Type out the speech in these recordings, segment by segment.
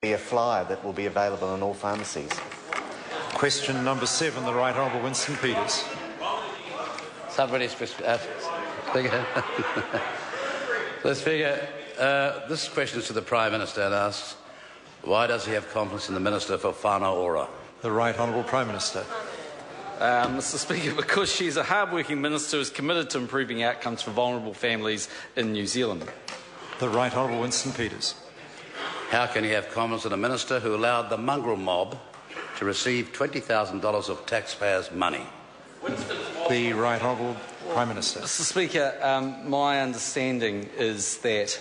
be a flyer that will be available in all pharmacies. Question number 7, the Right Honourable Winston Peters. Speaker. Speaker, this question is to the Prime Minister and asks, why does he have confidence in the Minister for Whānau Ora? The Right Honourable Prime Minister. Mr. Speaker, because she's a hard-working minister who is committed to improving outcomes for vulnerable families in New Zealand. The Right Honourable Winston Peters. How can he have confidence in a minister who allowed the mongrel mob to receive $20,000 of taxpayers' money? The Right Honourable Prime Minister. Mr. Speaker, my understanding is that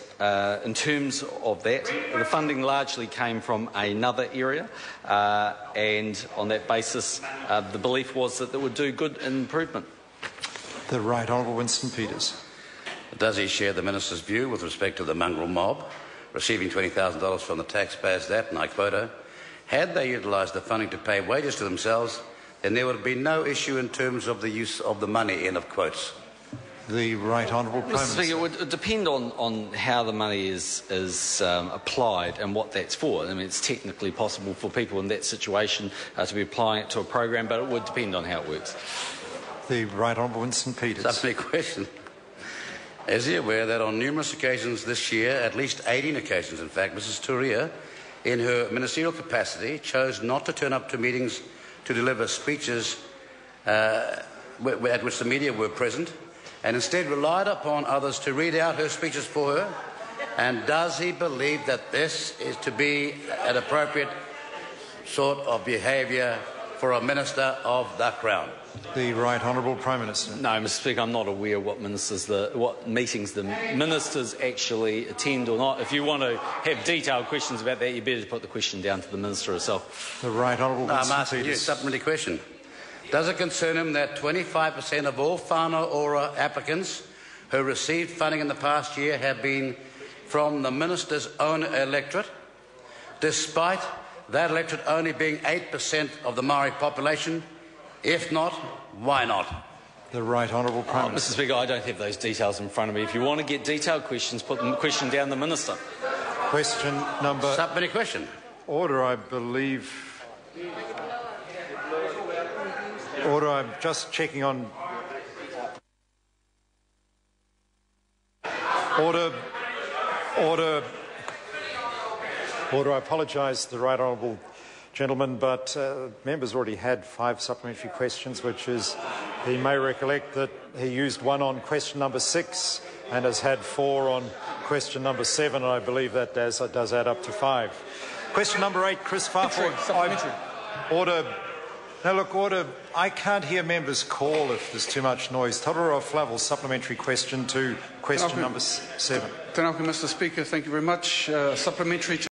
in terms of that, the funding largely came from another area, and on that basis, the belief was that it would do good improvement. The Right Honourable Winston Peters. Does he share the minister's view with respect to the mongrel mob receiving $20,000 from the taxpayers that, and I quote her, had they utilised the funding to pay wages to themselves, then there would be no issue in terms of the use of the money, end of quotes? The Right Honourable Prime Minister. Speaker, it would depend on how the money is applied and what that's for. I mean, it's technically possible for people in that situation to be applying it to a program, but it would depend on how it works. The Right Honourable Winston Peters. Supplementary question. Is he aware that on numerous occasions this year, at least 18 occasions in fact, Mrs Turia, in her ministerial capacity, chose not to turn up to meetings to deliver speeches at which the media were present, and instead relied upon others to read out her speeches for her? And does he believe that this is to be an appropriate sort of behaviour for a minister of the Crown? The Right Honourable Prime Minister. No, Mr. Speaker, I'm not aware what meetings the ministers actually attend or not. If you want to have detailed questions about that, you better put the question down to the minister herself. The Right Honourable Winston I'm asking you a supplementary question. Does it concern him that 25% of all Whānau Ora applicants who received funding in the past year have been from the minister's own electorate, despite that electorate only being 8% of the Maori population? If not, why not? The Right Honourable Prime Minister. Mr. Speaker, I don't have those details in front of me. If you want to get detailed questions, put the question down the minister. Question number... Supplementary question. Order, I believe... Order, I'm just checking on... Order, I apologise to the Right Honourable gentleman, but members already had 5 supplementary questions, which is, he may recollect that he used 1 on question number 6 and has had 4 on question number 7, and I believe that does add up to 5. Question number 8, Chris Farford. Order. Now look, order. I can't hear members call if there's too much noise. Todoro Flavel, supplementary question to question number 7. Tēnā koe, Mr. Speaker. Thank you very much. Supplementary